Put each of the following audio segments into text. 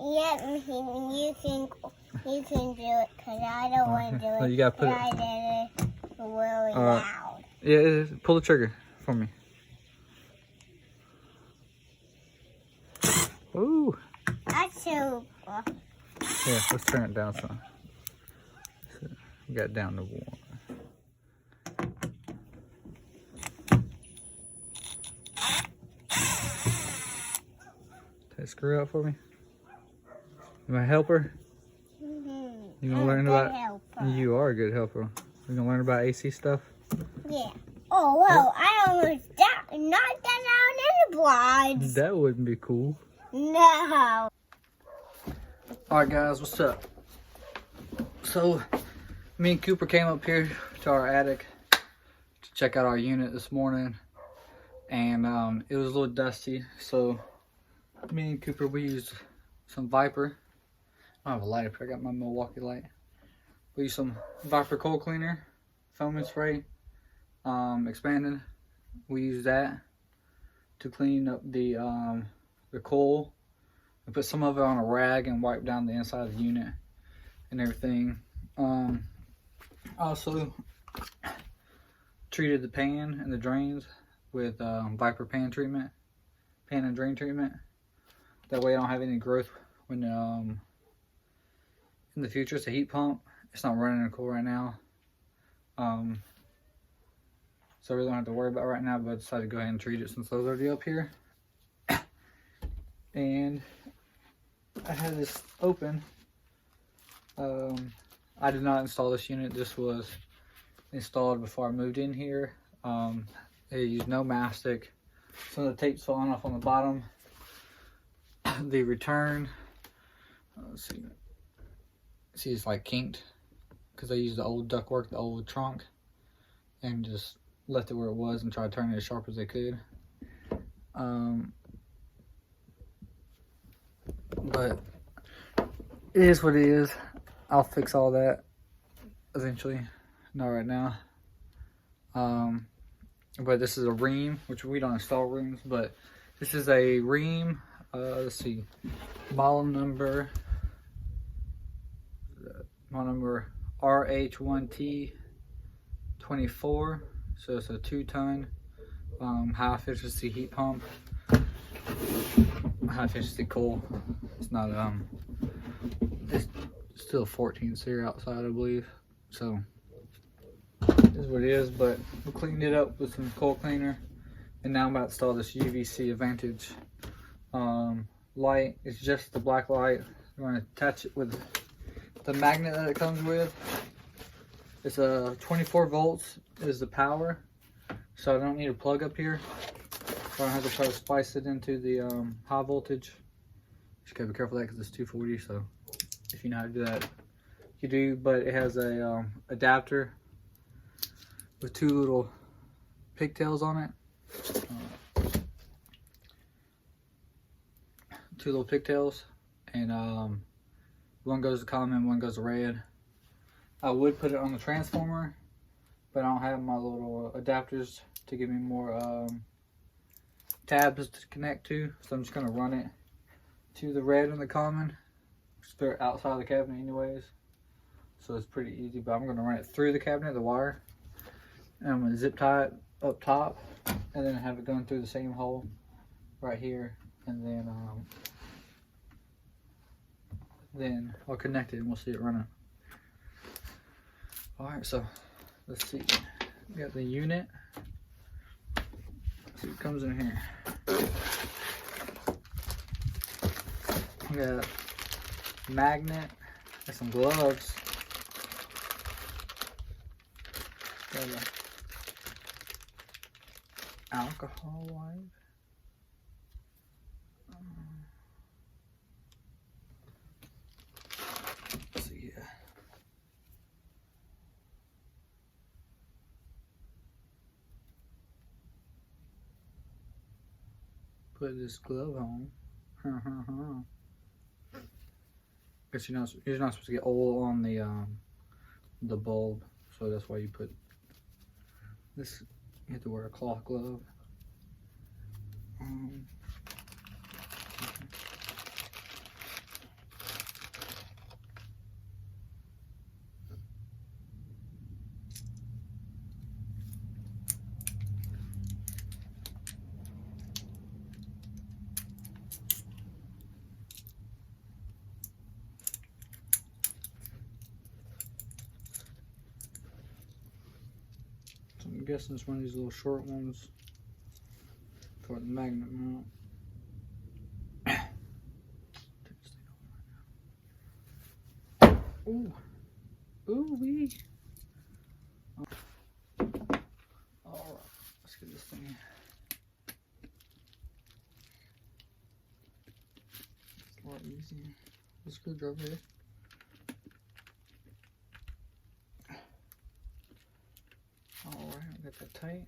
Yeah, you can do it because I don't want to do it. So you gotta put it. I did it really loud. Yeah, pull the trigger for me. Ooh. That's super. Yeah, let's turn it down some. So we got it down to 1. Take the screw out for me. You want a helper? You gonna learn about? Helper. You are a good helper. You gonna learn about AC stuff? Yeah. Oh wow! I almost knocked that out in the blinds. That wouldn't be cool. No. All right, guys, what's up? So, me and Cooper came up here to our attic to check out our unit this morning, and it was a little dusty. So, me and Cooper, we used some Viper. I don't have a light up here. I got my Milwaukee light. We used some Viper cold cleaner, foam and spray, expanded. We used that to clean up the coal. We put some of it on a rag and wiped down the inside of the unit and everything. Also treated the pan and the drains with Viper pan and drain treatment. That way I don't have any growth when in the future. It's a heat pump. It's not running cool right now. So we don't have to worry about it right now, but I decided to go ahead and treat it since I was already up here. And I had this open. I did not install this unit. This was installed before I moved in here. They used no mastic. Some of the tape's falling off on the bottom. The return, let's see, it's like kinked because I used the old ductwork, the old trunk, and just left it where it was and tried to turn it as sharp as they could. But it is what it is. I'll fix all that eventually, not right now. But this is a ream, which we don't install reams, but this is a ream. Let's see, model number RH1T24. So it's a 2-ton high efficiency heat pump, high efficiency coal. It's not it's still 14 SEER outside, I believe. So this is what it is. But we cleaned it up with some coal cleaner, and now I'm about to install this UVC Advantage light. It's just the black light. We're going to attach it with the magnet that it comes with. It's a 24 volts is the power, so I don't need a plug up here. I don't have to try to splice it into the high voltage. Just gotta be careful of that because it's 240. So if you know how to do that, you do. But it has a adapter with 2 little pigtails on it. 2 little pigtails, and one goes to common, one goes to red. I would put it on the transformer, but I don't have my little adapters to give me more tabs to connect to, so I'm just going to run it to the red and the common. They're outside the cabinet anyways, so it's pretty easy. But I'm going to run it through the cabinet, the wire, and I'm going to zip tie it up top, and then have it going through the same hole right here, and then I'll connect it and we'll see it running. Alright, so let's see. We got the unit. Let's see what comes in here. We got magnet. Got some gloves. Got an alcohol wipe. Let's see here. Put this glove on. Guess you're not supposed to get oil on the bulb, so that's why you put this. You have to wear a cloth glove. So I'm guessing it's one of these little short ones for the magnet mount. Ooh, ooh wee. All right, let's get this thing. It's a lot easier. The screwdriver here. Alright, got that tight.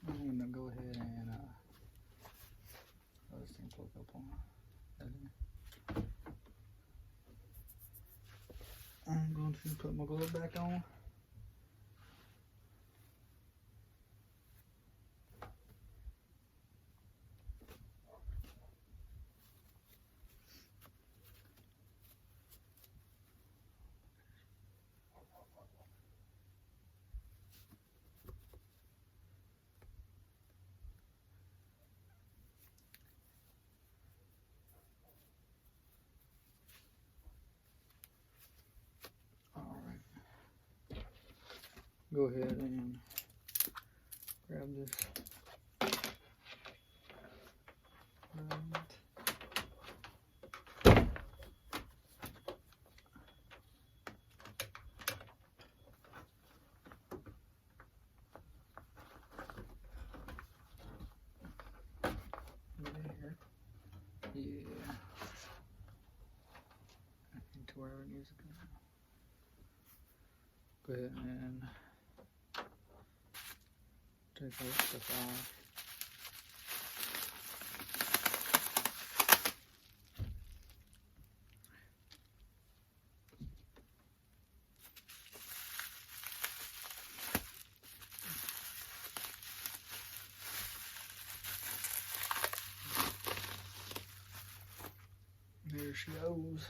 I'm gonna go ahead and let this thing plug up on. I'm going to put my glove back on. Go ahead and grab this. There. Yeah. Into wherever it needs to go. Go ahead and take all this stuff off. There she goes.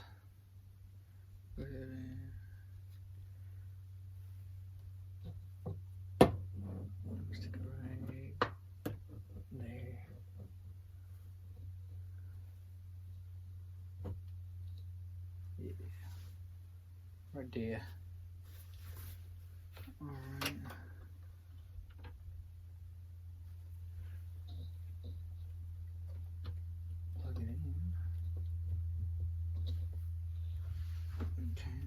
Go ahead and stick it right there. Yeah. Right there. Alright. Plug it in. Okay.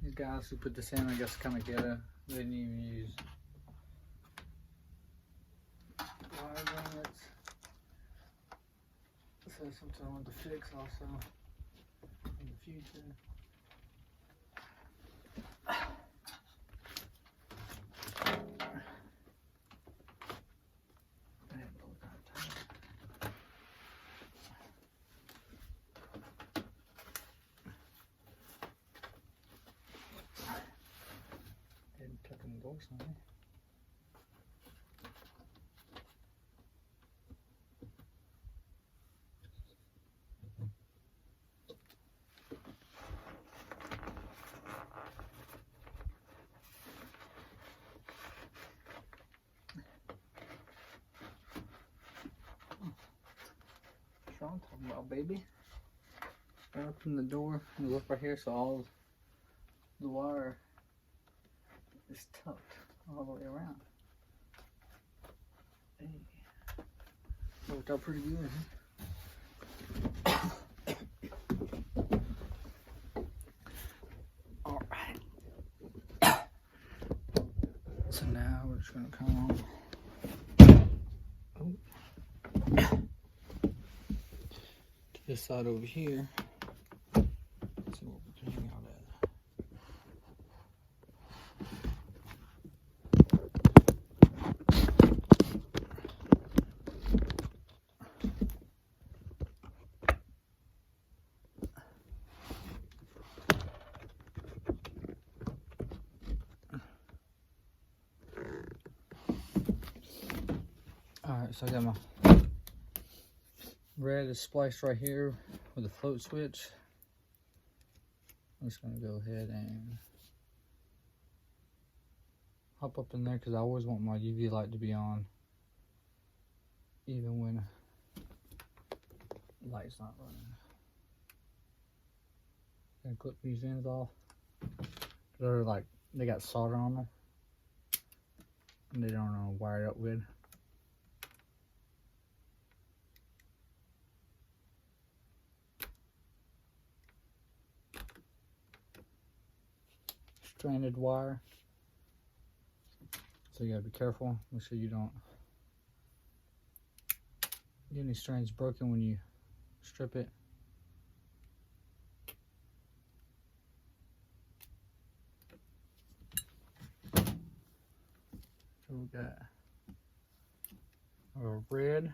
These guys who put this in, I guess, kind of get it. They didn't even use wire grommets. So that's something I want to fix also in the future. Tucking the voice on it. That's what I'm talking about, baby. I open the door and look right here, so all the wire is tucked all the way around. Hey. Worked out pretty good, huh? Alright. So now we're just gonna come on. To this side over here. Let's see what we can hang out at. Alright, so I got my red is spliced right here with a float switch. I'm just going to go ahead and hop up in there because I always want my UV light to be on even when the light's not running. Gonna clip these ends off. They're like, they got solder on them and they don't know wire it up good. Stranded wire, so you gotta be careful. Make sure you don't get any strands broken when you strip it. So we got our red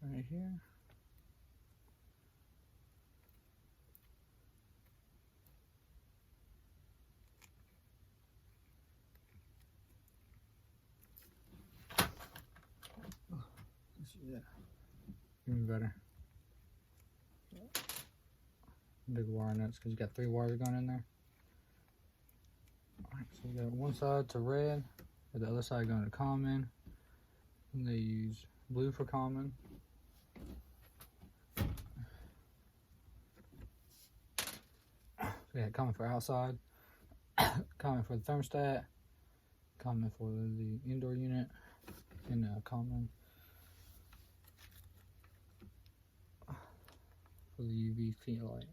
right here. Yeah, even better. Big wire nuts because you got 3 wires going in there. Alright, so you got one side to red, and the other side going to common. And they use blue for common. So you got common for outside, common for the thermostat, common for the indoor unit, and common for the UVC light.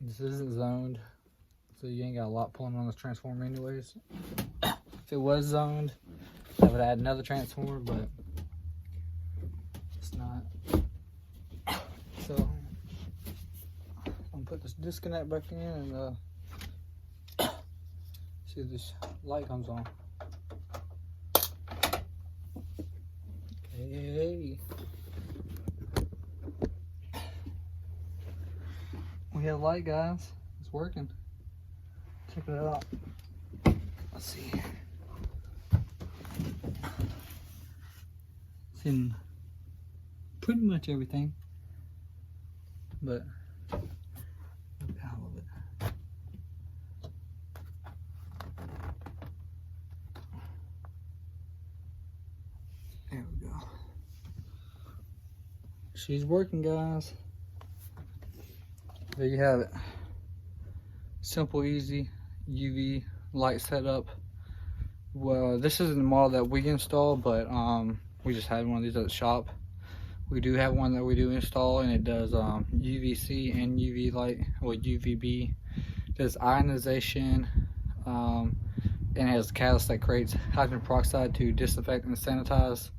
This isn't zoned, so you ain't got a lot pulling on this transformer anyways. If it was zoned, I would add another transformer, but it's not. So I'm gonna put this disconnect back in and see if this light comes on. Hey, we have light, guys. It's working. Check it out. Let's see. It's in pretty much everything, but look how of it. There we go. She's working, guys. There you have it. Simple, easy UV light setup. Well, this isn't the model that we installed, but we just had one of these at the shop. We do have one that we do install, and it does UVC and UV light, or UVB. It does ionization, and it has a catalyst that creates hydrogen peroxide to disinfect and sanitize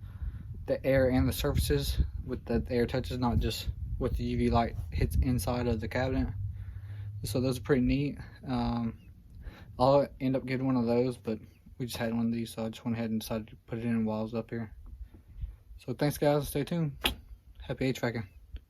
the air and the surfaces with the air touches, not just what the UV light hits inside of the cabinet. So those are pretty neat. I'll end up getting one of those, but we just had one of these, so I just went ahead and decided to put it in while I was up here. So thanks, guys. Stay tuned. Happy HVACing.